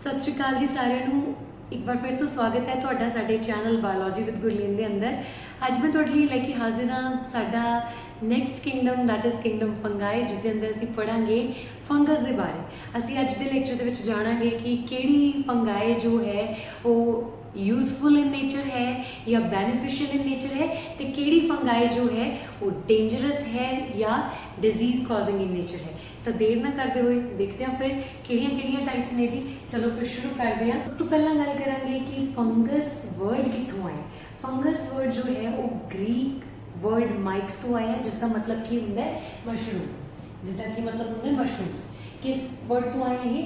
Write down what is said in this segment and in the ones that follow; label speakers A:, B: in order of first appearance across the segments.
A: सत श्री अकाल जी सारिਆਂ ਨੂੰ एक बार फिर तो स्वागत है ਤੁਹਾਡਾ ਸਾਡੇ ਚੈਨਲ ਬਾਇਓਲੋਜੀ ਵਿਦ ਗੁਰਲੀਨ ਦੇ ਅੰਦਰ। ਅੱਜ ਮੈਂ ਤੁਹਾਡੇ ਲਈ ਲੈ ਕੇ ਹਾਜ਼ਰ ਹਾਂ ਸਾਡਾ next kingdom that is kingdom fungi, ਜਿਸ ਦੇ ਅੰਦਰ ਅਸੀਂ ਪੜਾਂਗੇ ਫੰਗਸ ਦੇ ਬਾਰੇ। ਅਸੀਂ ਅੱਜ ਦੇ ਲੈਕਚਰ ਦੇ ਵਿੱਚ ਜਾਣਾਂਗੇ ਕਿ ਕਿਹੜੀ ਫੰਗਾਈ ਜੋ ਹੈ ਉਹ यूजफुल इन नेचर है या बेनिफिशियल इन नेचर है, तो केड़ी फंगाई जो है वो डेंजरस है या डिजीज कॉजिंग इन नेचर है। तो देर ना करते हुए देखते हैं फिर किहड़ियां टाइप्स ने जी। चलो फिर शुरू करते हैं। सब तो पहला गल करांगे कि फंगस वर्ड कित्थों आया। फंगस वर्ड जो है वो ग्रीक वर्ड माइक्स तो आया, जिसका मतलब की होंदा है मशरूम, जिसका की मतलब होंदा है मशरूम्स। किस वर्ड तो आया ये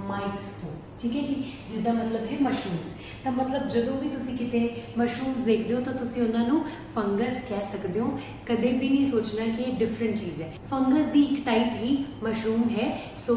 A: माइक्स तो, ठीक है जी, जिसका मतलब है मशरूम्स। तो मतलब जो भी तुसी किते मशरूम्स देखते हो तो तुसी उन्हां नूं फंगस कह सकते हो। कदे भी नहीं सोचना कि ये डिफरेंट चीज़ है। फंगस की एक टाइप ही मशरूम है, सो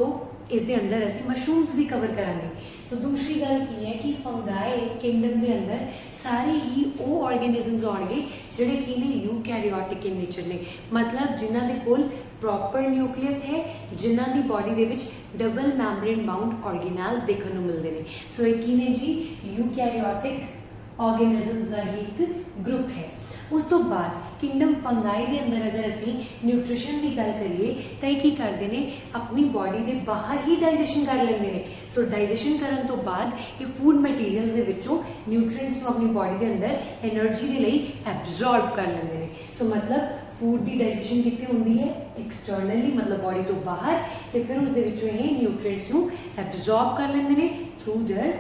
A: इस दे अंदर असीं मशरूम्स भी कवर करांगे। सो दूसरी गल की है कि फंगाई किंगडम के अंदर सारे ही वो ऑर्गेनिजम्स आउणगे जिहड़े कि ने यूकैरियोटिक इन नेचर ने, मतलब जिन्हां दे कोल प्रॉपर न्यूक्लियस है, जिन्हां the body they which double membrane bound organelles देखने को मिलते हैं। सो एक ही ने जी यूकैरियोटिक ऑर्गेनिजम्स का ही एक ग्रुप है। उस तो बाद किंगडम फंगाई के अंदर अगर असी न्यूट्रिशन की गल करिए तो ये की करते हैं, अपनी बॉडी के बाहर ही डाइजेशन कर लेंगे ने। सो डाइजेशन करने तो बाद ये फूड मटीरियल के विचों न्यूट्रिएंट्स को अपनी बॉडी के अंदर एनर्जी के लिए एब्जॉर्ब कर लेंगे ने। सो मतलब फूड की डाइजेशन कितनी होंगी है एक्सटर्नली, मतलब बॉडी तो बाहर, तो फिर उसके न्यूट्रिएंट्स को एब्जॉर्ब कर लेंगे ने थ्रू देयर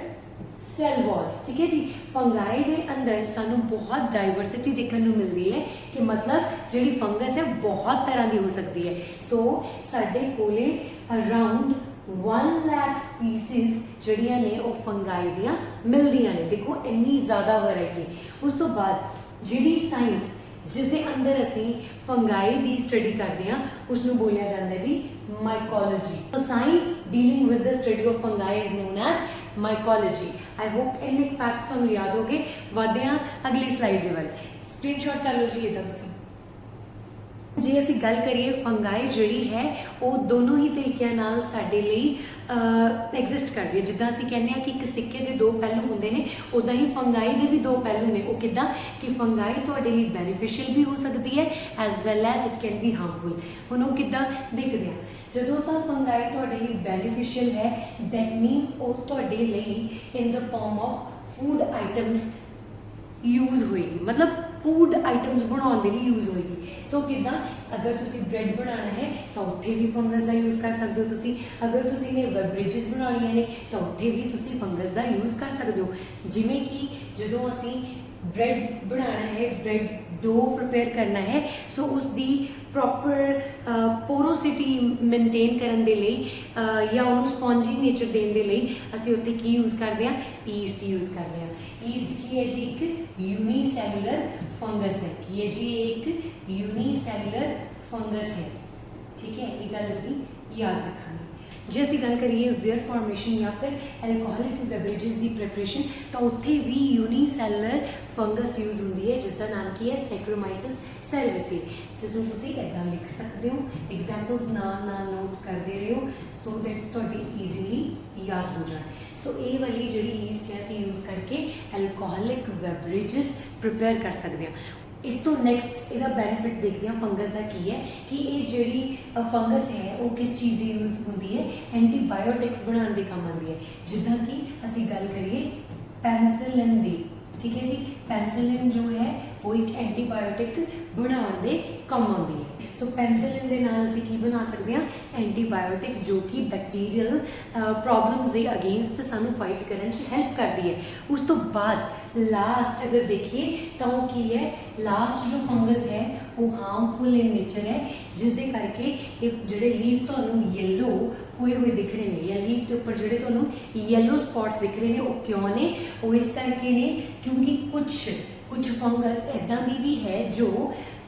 A: सैल वॉल्स, ठीक है जी। फंगाई के अंदर सानू बहुत डाइवर्सिटी देखने को मिलती है कि मतलब जी फंगस है बहुत तरह की हो सकती है। सो साडे कोले अराउंड 1 लाख स्पीसीज जड़ियाँ ने वो फंगाई दियाँ मिलदियाँ ने। देखो इन्नी ज़्यादा वैरायटी। उस तो बाद जी साइंस जिस दे अंदर असी फंगाई की स्टडी करते हैं उसनू बोलिया जाता है जी माइकोलॉजी। तो science dealing with the study of fungi is known as mycology. I hope इन फैक्ट्स तुहानू याद हो गए। वधदे हां अगली स्लाइड दे वल। स्क्रीनशॉट कर लो जी इहदा तुसीं। जे असी गल करिए फंगाई जिहड़ी है वो दोनों ही तरीक़िਆਂ नाल साडे लई एग्जिस्ट करती है। जिद्दां असी कहने कि एक सिक्के के दो पहलू होंदे ने, उदां ही फंगाई के भी दो पहलू ने। वो किद्दां कि फंगाई तुहाडे लई बेनीफिशियल भी हो सकती है as well as it can be harmful. हुण वो किद्दां देखदे हां। जदों तां फंगाई तुहाडे लई बेनीफिशियल है दैट मीनस वो तुहाडे लई in the form of food items use होएगी, मतलब फूड आइटम्स बनाने के लिए यूज होएगी। सो किद्दां अगर तुसी ब्रेड बनाना है तो उत्थे भी फंगस का यूज़ कर सकते हो तुसी। अगर तुसी ने बेवरेजेस बनानियां ने तो उत्थे भी तुसी फंगस का यूज़ कर सकते हो। जिमें कि जदों असी ब्रेड बनाना है, ब्रेड डो प्रिपेयर करना है, सो उसकी प्रॉपर पोरोसिटी मेनटेन करने के लिए या उन्होंने स्पॉन्जी नेचर देने के लिए असी उत्थे की यूज़ करते हैं, ईस्ट यूज़ करते हैं। ईस्ट की है जी एक यूनीसैलुलर फंगस है। ये जी एक यूनीसैलुलर फंगस है, ठीक है। ये गल असी याद रखेंगे। जे असी गल करिए वेयर फॉर्मेशन या फिर एल्कोहलिक बेवरेजेस की प्रिपरेशन, तो उत्थे भी यूनीसैलुलर फंगस यूज़ होंदी है, जिसका नाम की है सैक्रोमाइसिस सेरेविसी, जिसमें तुसी इदां लिख सकते हो। एग्जाम्पल्स नाल नोट करते रहो सो दैट तुहाडे ईजीली याद हो जाए। सो ये वाली जी ईस्ट है असी यूज़ करके एल्कोहलिक बेवरेजेस प्रिपेयर कर सकते हैं। इस तो नैक्सट इसका बैनीफिट देखते हैं फंगस का की है कि ये जी फंगस है वो किस चीज़ की यूज़ होती है, एंटीबायोटिक्स बनाने के काम आती है। जिदा कि असी गल करिए पेंसिलिन की, ठीक है जी। पेंसिलिन जो है वो एक एंटीबायोटिक बनाने के काम आती है। सो पेंसिलिन के नाल असी की बना सकते हैं एंटीबायोटिक, जो कि बैक्टीरियल प्रॉब्लम्स के अगेंस्ट सानू फाइट करने हेल्प करती है। उस तो बाद लास्ट अगर देखिए तो की है लास्ट जो फंगस है वो हार्मफुल इन नेचर है, जिसके करके ये जोड़े लीफ तो येलो हुए हुए दिख रहे हैं या लीफ के उपर जोड़े तो येलो स्पॉट्स दिख रहे हैं, वो क्यों ने? वो इस करके ने क्योंकि कुछ फंगस इदां दी भी है जो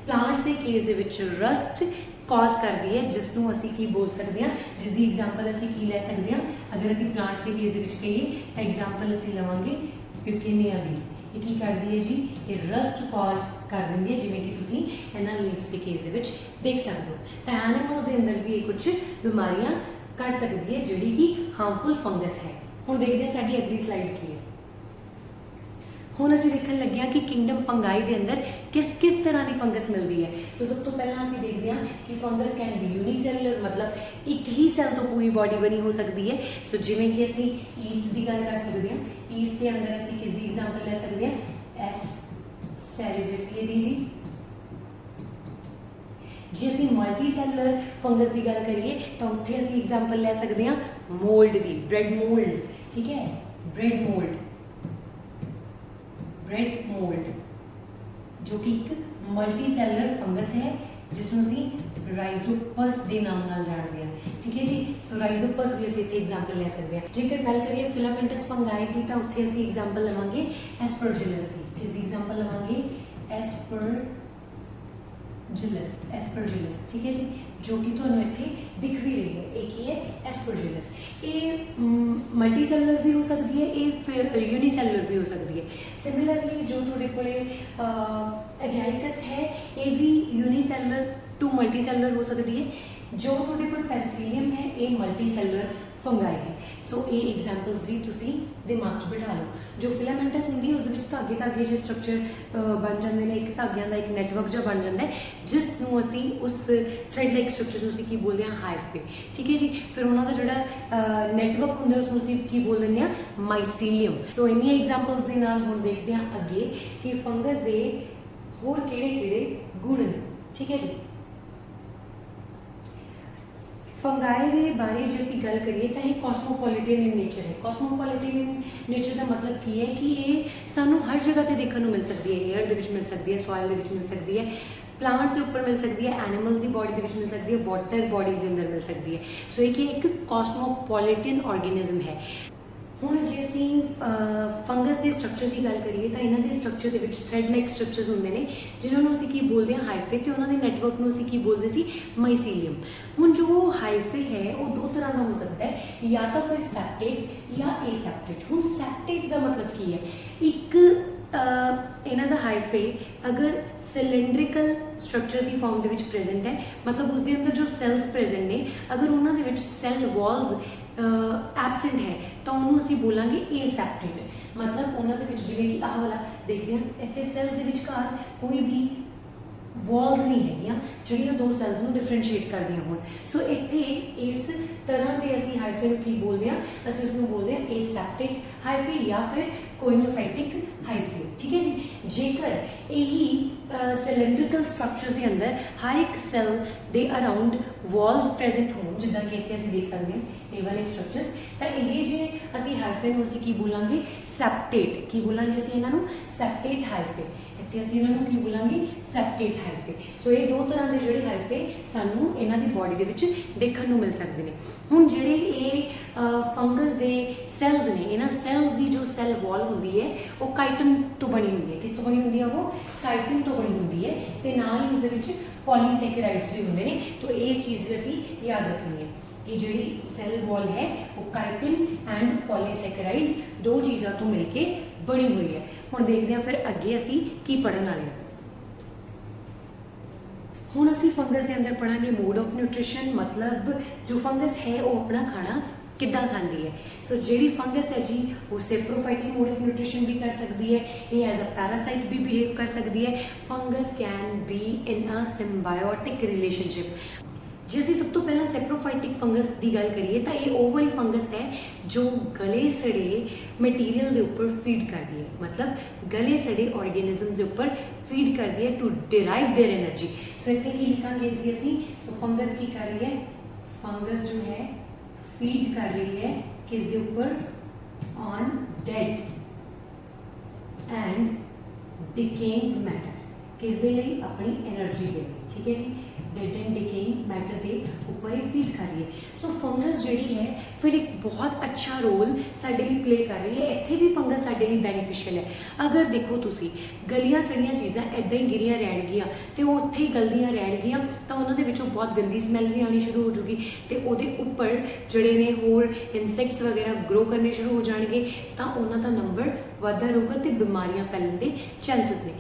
A: प्लांट्स के केस दे विच रस्ट कॉज करती है, जिसनों असी की बोल सकते हैं, जिसकी एग्जाम्पल असी की ले सकते हैं। अगर असी प्लांट्स के केस दे विच कहिए तो एग्जाम्पल असी लवांगे प्यूकेनिया की। ये की करती है जी, ये रस्ट कॉज कर देंदी है, जिमें कि तुसी इन्हां लीव्स के केस दे विच देख सकते हो। तो एनिमल्स के अंदर भी ये कुछ बीमारियां कर सकती है जिहड़ी कि हार्मफुल फंगस है। ਹੁਣ देखते हैं साडी अगली स्लाइड की है। ਹੁਣ ਅਸੀਂ ਦੇਖਣ ਲੱਗੇ ਹਾਂ ਕਿ ਕਿੰਗਡਮ ਫੰਗਾਈ ਦੇ ਅੰਦਰ ਕਿਸ ਤਰ੍ਹਾਂ ਦੀ ਫੰਗਸ ਮਿਲਦੀ ਹੈ। ਸੋ ਸਭ ਤੋਂ ਪਹਿਲਾਂ ਅਸੀਂ ਦੇਖਦੇ ਹਾਂ ਕਿ ਫੰਗਸ ਕੈਨ ਬੀ ਯੂਨੀਸੈਲੂਲਰ, ਮਤਲਬ ਇੱਕ ਹੀ ਸੈੱਲ ਤੋਂ ਪੂਰੀ ਬਾਡੀ ਬਣੀ ਹੋ ਸਕਦੀ ਹੈ। ਸੋ ਜਿਵੇਂ ਕਿ ਅਸੀਂ ਈਸਟ ਦੀ ਗੱਲ ਕਰ ਸਕਦੇ ਹਾਂ, ਈਸਟ ਦੇ ਅੰਦਰ ਅਸੀਂ ਕਿਸ ਦੀ ਐਗਜ਼ਾਮਪਲ ਲੈ ਸਕਦੇ ਹਾਂ, ਐਸ ਸੈਰੀਵੇਸੀਏ ਦੀ ਜੀ। ਜੇ ਅਸੀਂ ਮਲਟੀ ਸੈਲੂਲਰ ਫੰਗਸ ਦੀ ਗੱਲ ਕਰੀਏ ਤਾਂ ਉੱਥੇ ਅਸੀਂ ਐਗਜ਼ਾਮਪਲ ਲੈ ਸਕਦੇ ਹਾਂ ਮੋਲਡ ਦੀ, ਬ੍ਰੈਡ ਮੋਲਡ, ਠੀਕ ਹੈ, ਬ੍ਰੈਡ ਮੋਲਡ जो कि एक मल्टी सैलुलर फंगस है जिसमें असीं राइजोपस के नाम नाल जानते हैं, ठीक है जी। सो राइजोपस की असीं इत्थे एग्जाम्पल ले सकते हैं। जेकर गल करिए फिलामेंटस फंगाई की तो उत्थे असीं एग्जाम्पल लवांगे एस्परजिलस की, किस दी एग्जाम्पल लवांगे, एस्परजिलस, ठीक है जी, जो कि तुहानूं इत्थे दिख भी रही है। एक ही है एस्परजिलस, ये मल्टी सैलुलर भी हो सकती है, ये फिर यूनीसैलुलर भी हो सकती है। सिमिलरली जो थोड़े को एगैरिकस है ये भी यूनीसैलुलर टू मल्टी सैलुलर हो सकती है। जो थोड़े को पेंसिलियम है ये मल्टी सैलुलर फंगाई है। सो ये एग्जाम्पल्स भी तुसी दिमाग च बिठा लो। जो फिलामेंटस होंगी उस धागे धागे जो स्ट्रक्चर बन जाते हैं, एक धागियां का एक नैटवर्क जो बन जाता है जिसनों असी उस थ्रेड लाइक स्ट्रक्चर असी की बोलते हैं हाइफे, ठीक है जी। फिर उन्होंने जोड़ा नैटवर्क होंगे उसमें असी की बोल दें माइसीलियम। सो इन्नी एग्जाम्पल्स के नाल हुण देखते हैं अगे कि फंगस के होर किहड़े गुण ने, ठीक है जी। फंगाई के बारे जो असीं गल करिए तो यह कॉस्मोपॉलिटन इन नेचर है। कॉस्मोपॉलिटन इन नेचर का मतलब की है कि ये सानू हर जगह पर देखने को मिल सकती है। एयर के मिल सकती है, सॉइल के मिल सकती है, प्लांट्स के उपर मिल सकती है, एनिमल्स की बॉडी के मिल सकती है, वाटर बॉडीज के अंदर मिल सकती है। सो ये एक कॉस्मोपॉलिटन ऑर्गेनिज्म है। हुण जे असीं फंगस के स्ट्रक्चर की गल करिए तो इन्हां दे स्ट्रक्चर के थ्रेड लाइक स्ट्रक्चर्स होंदे ने जिन्होंने असीं की बोलते हैं हाइफे, तो उन्होंने नैटवर्क में असीं की बोलते सी माइसीलियम। हुण जो हाइफे है वो दो तरह का हो सकता है, या तो फिर सैप्टेट या एसैप्टेट। हुण सैप्टेट का मतलब की है, एक इन्हां दा हाइफे अगर सिलेंड्रिकल स्ट्रक्चर की फॉर्म के प्रेजेंट है, मतलब उसके अंदर जो सैल्स प्रेजेंट ने अगर उन्होंने सैल वॉल्स एबसेंट है तो उन्होंने असीं बोलांगे एसैप्टेट। मतलब उन्होंने जिवें कि आह वाला देखते हैं इत्थे सैल्स के विचकार कोई भी वॉल्स नहीं है जिहड़ियां दो सैल्स नूं डिफरेंशिएट करदियां होण। सो इत्थे इस तरह के असीं हाइफे नूं की बोलते हैं, असीं उसनूं बोलते हैं एसैप्टिक हाइफे या फिर कोइनोसाइटिक हाइफे, ठीक है जी। जेकर यही सिलेंड्रिकल स्ट्रक्चर्स के अंदर हर एक सैल के अराउंड वॉल्स प्रेजेंट हो, जिद्दां कि इत्थे असीं देख सकते हैं ये वाले स्ट्रक्चर्स, तो ये जे असीं हाइफे नूं असीं की बोलांगे सैप्टेट, की बोलांगे असीं इन्हां नूं सैप्टेट हाइफे, इत्थे असीं इन्हां नूं की बोलांगे सैप्टेट हाइफे। सो ये दो तरह के जिहड़े हाइफे सानूं इन्हां दी बॉडी दे विच देखण नूं मिल सकदे ने। हुण जिहड़े ये फंगस दे सैल्स ने, इन्हां सैल्स दी जो सैल वॉल हुंदी है वो काइटन तो बनी हुंदी है। किस तो बनी हुंदी है? वो काइटन तो बनी हुंदी है ते नाल ही उसदे विच पॉलीसैकेराइड्स भी हुंदे ने। तो इस चीज़ भी असीं याद रखनी है कि जी सैल वॉल है वो काइटिन एंड पॉलीसैकेराइड दो चीज़ों तो मिलके बनी हुई है। हुण देखते हैं फिर अगे असी की पढ़न वाले। हुण असी फंगस के अंदर पढ़ांगे मोड ऑफ न्यूट्रिशन, मतलब जो फंगस है वो अपना खाना किद्दां खांदी है। सो जिहड़ी फंगस है जी वो सेप्रोफाइटिक मोड ऑफ न्यूट्रिशन भी कर सकती है, ये एज अ पैरासाइट भी बिहेव कर सकती है। Fungus can be in a symbiotic relationship. जे असीं सब तो पहला सेप्रोफाइटिक फंगस की गल करिए तो ये वो वाली फंगस है जो गले सड़े मटीरियल के उपर फीड करती है, मतलब गले सड़े ऑर्गेनिजम्स के उपर फीड करती है टू डिराइव देयर एनर्जी। सो इत्थे की लिखांगे जी असीं, सो फंगस की कर रही है, फंगस जो है फीड कर रही है किस दे उपर? On dead and decaying matter. किस दे लई? अपनी एनर्जी के लिए, ठीक है जी। डेड एंड डिकेइंग मैटर के उपर ही फीड कर रही है। सो फंगस जिहड़ी है फिर एक बहुत अच्छा रोल साडे लिए प्ले कर रही है। इत्थे भी फंगस साडे लिए बेनीफिशियल है। अगर देखो तुसी गलियां सड़ियां चीज़ां इदां ही गिरियां रहणगियां तो वो उत्थे ही गलदियां रहणगियां तो उन्हां दे विचों बहुत गंदी स्मैल भी आनी शुरू हो जूगी तो उहदे उपर जिहड़े ने होर इंसैक्ट्स वगैरह ग्रो करने शुरू हो जाणगे तो उन्हां दा नंबर वधदा रहूगा तो बीमारियां फैलण दे चांसेस ने।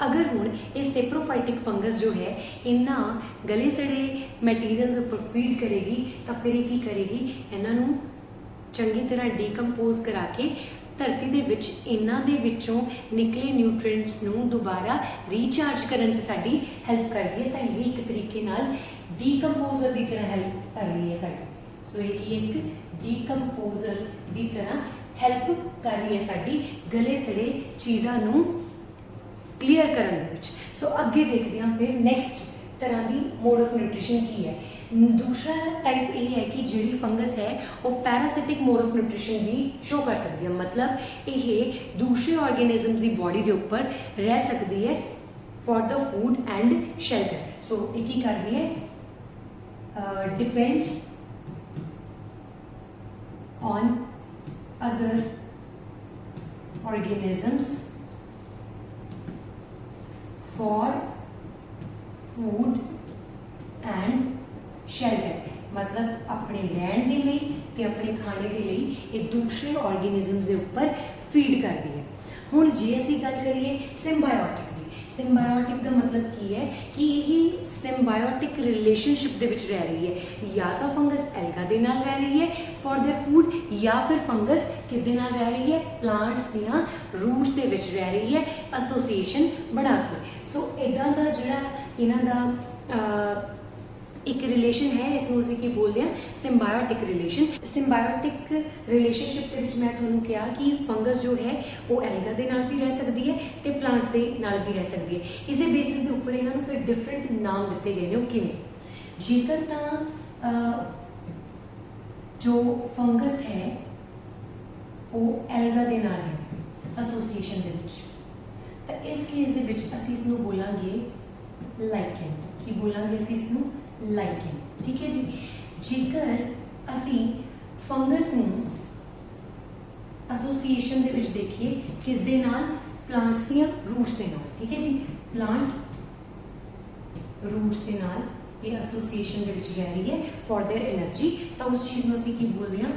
A: अगर हुण ये सेप्रोफाइटिक फंगस जो है इन्ना गले सड़े मैटीरियल्स उपर फीड करेगी तो फिर ये की करेगी, इन्हां नूं ਚੰਗੀ ਤਰ੍ਹਾਂ ਡੀਕੰਪੋਜ਼ ਕਰਾ ਕੇ ਧਰਤੀ ਦੇ ਵਿੱਚ ਇਹਨਾਂ ਦੇ ਵਿੱਚੋਂ ਨਿਕਲੇ ਨਿਊਟ੍ਰੀਐਂਟਸ ਨੂੰ ਦੁਬਾਰਾ ਰੀਚਾਰਜ ਕਰਨ 'ਚ ਸਾਡੀ ਹੈਲਪ ਕਰਦੀ ਹੈ। ਤਾਂ ਇਹ ਇੱਕ ਤਰੀਕੇ ਨਾਲ ਡੀਕੰਪੋਜ਼ਰ ਦੀ ਤਰ੍ਹਾਂ ਹੈਲਪ ਕਰ ਰਹੀ ਹੈ ਸਾਡੀ। ਸੋ ਇਹ ਇੱਕ ਡੀਕੰਪੋਜ਼ਰ ਦੀ ਤਰ੍ਹਾਂ ਹੈਲਪ ਕਰ ਰਹੀ ਹੈ ਸਾਡੀ ਗਲੇ ਸੜੇ ਚੀਜ਼ਾਂ ਨੂੰ ਕਲੀਅਰ ਕਰਨ ਦੇ ਵਿੱਚ। ਸੋ ਅੱਗੇ ਦੇਖਦੇ ਹਾਂ ਫਿਰ ਨੈਕਸਟ ਤਰ੍ਹਾਂ ਦੀ ਮੋਡ ਆਫ ਨਿਊਟ੍ਰੀਸ਼ਨ ਕੀ ਹੈ। दूसरा टाइप ये है कि जिहड़ी फंगस है वो पैरासिटिक मोड ऑफ न्यूट्रिशन भी शो कर सकती है, मतलब ये दूसरे ऑर्गेनिजम्स की बॉडी के ऊपर रह सकती है for the food and shelter. So ये की करती है depends on other organisms for food and shelter, मतलब अपने रहन के लिए ते अपने खाने के लिए ये दूसरे ऑर्गेनिजम्स के ऊपर फीड करती है। हुण जे असीं गल करिए सिम्बायोटिक की, सिम्बायोटिक का मतलब की है कि यही सिम्बायोटिक रिलेशनशिप दे विच रह रही है। या तो फंगस एल्गा दे नाल रह रही है फॉर देयर फूड, या फिर फंगस किस दे नाल रह रही है, प्लांट्स दियां रूट्स दे विच रह रही है एसोसीएशन बना के। सो इदां दा जिहड़ा इन्हां दा एक रिलेशन है, इसमें असीं की बोलते हैं सिम्बायोटिक रिलेशन। सिम्बायोटिक रिलेशनशिप के विच मैं तुहानूं कहा कि फंगस जो है वो एल्गा दे नाल भी रह सकती है तो प्लांट्स के नाल भी रह सकती है। इस बेसिस के उपर इन्होंने फिर डिफरेंट नाम दिते गए हैं। किवें जेकर तां जो फंगस है वो एल्गा दे नाल है एसोसीएशन दे विच, तो इस केस दे विच असीं इसनूं बोलांगे लाइकेन। की बोलांगे असीं इसनूं लाइकेन, ठीक है जी। जेकर असी फंगस नूं एसोसीएशन दे विच देखिए किस दे नाल, प्लांट्स दियां रूट्स दे नाल, ठीक है जी। प्लांट रूट्स दे नाल ये एसोसीएशन दे विच रह रही है फॉर देयर एनर्जी, तो उस चीज़ नूं असी की बोलदे हां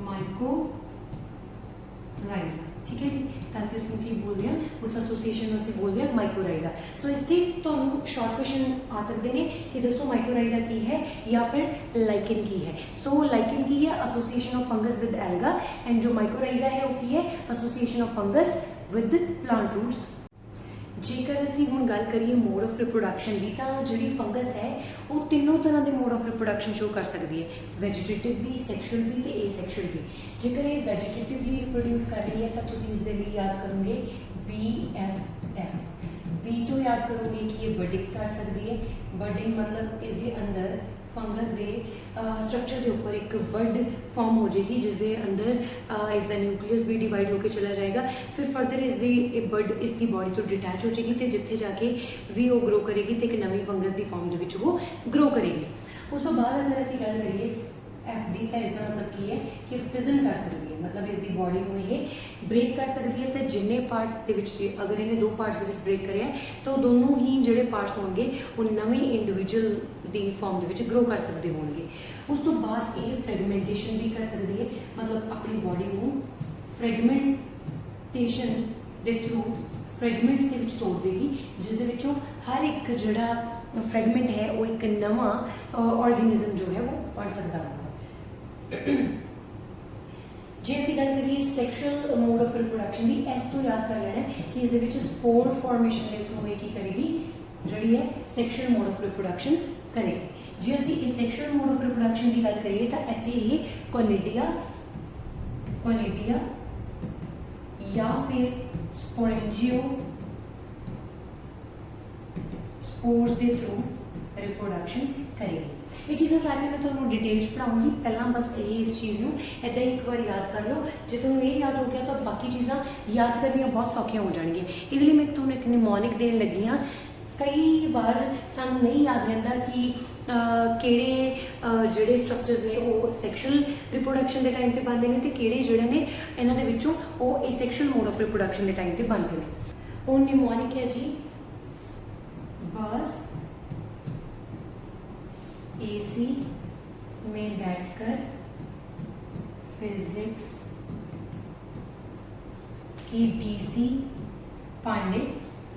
A: माइकोराइजा, ठीक है जी। तो असीं उसनूं की बोलदे हां, उस एसोसीएशन नूं असीं बोलदे हां माइकोराइजा। सो इत्थे तुहानूं शॉर्ट क्वेश्चन आ सकते हैं कि दोस्तों माइकोराइजा की है या फिर लाइकेन की है। सो लाइकेन की है association of fungus with alga, and जो माइकोराइजा है वो की है association of fungus with plant roots. जेकर असीं हुण गल करिए मोड ऑफ रिप्रोडक्शन की, तो जिहड़ी फंगस है वो तीनों तरह के मोड ऑफ रिप्रोडक्शन शो कर सकती है, वैजीटेटिव भी, सैक्शुअल भी तो एसैक्शुअल भी। जेकर ये वैजीटेटिवली रिप्रोड्यूस कर रही है तो तुसीं इस दे लई याद करोगे BFF। बी तो याद करोगे कि ये बडिंग कर सकती है। बडिंग मतलब इसके अंदर फंगस के स्ट्रक्चर के ऊपर एक बड फॉर्म हो जाएगी जिसके अंदर इसका न्यूक्लियस भी डिवाइड होकर चला जाएगा। फिर फर्दर इसकी बड इसकी बॉडी तो डिटैच हो जाएगी तो जिथे जाके भी वो ग्रो करेगी तो एक नवी फंगस की फॉर्म के वो ग्रो करेगी। उस तो बाद अगर असीं गल करिए एफ डी, तो इसका मतलब की है कि फिजन कर सकती है, मतलब इसकी बॉडी में ये ब्रेक कर सकती है। तो जिन्ने पार्ट्स के विच अगर इन्हें दो पार्ट्स के ब्रेक करे तो दोनों ही जोड़े पार्ट्स होंगे वो नवी इंडिविजुअल की फॉर्म के ग्रो कर सकते होंगे। उस तो बाद ये फ्रैगमेंटेशन भी कर सकती है, मतलब अपनी बॉडी को फ्रैगमेंटेशन के थ्रू फ्रैगमेंट्स के विच तोड़ देगी, जिस दे विचों हर एक जोड़ा फ्रैगमेंट है वो एक नवा ऑर्गेनिज्म जो है वो बन सकता है। जे असीं गल करिए सैक्शुअल मोड ऑफ रिप्रोडक्शन की, इस तो याद कर लेना है कि इस दे विच स्पोर फॉर्मेशन के थ्रू की करेगी जिहड़ी है सैक्शुअल मोड ऑफ रिप्रोडक्शन करेगी। जे असीं इस सैक्शुअल मोड ऑफ रिप्रोडक्शन की गल करिए तो इत्थे ही कोनिडिया या फिर स्पोरेंजियो स्पोर्स के थ्रू रिप्रोडक्शन करेगी। ये चीज़ें सारी मैं तुम्हें डिटेल पढ़ाऊँगी, पहला बस यही इस चीज़ में इदा एक बार याद कर लो। जो तुम्हें ये याद हो गया तो बाकी चीज़ा याद करनिया बहुत सौखियां हो जाएगी। इसलिए मैं तुम्हें एक निमोनिक देन लगी हाँ। कई बार सानू नहीं याद रहता कि किहड़े जिहड़े स्ट्रक्चर्स ने वो सैक्शुअल रिप्रोडक्शन के टाइम पर बनते हैं तो किहड़े जिहड़े ने इन्हां दे विचों वो एसेक्शुअल मोड ऑफ रिप्रोडक्शन के टाइम पर बनते हैं। वो निमोनिक है जी बस एसी में बैठकर फिजिक्स की डीसी पांडे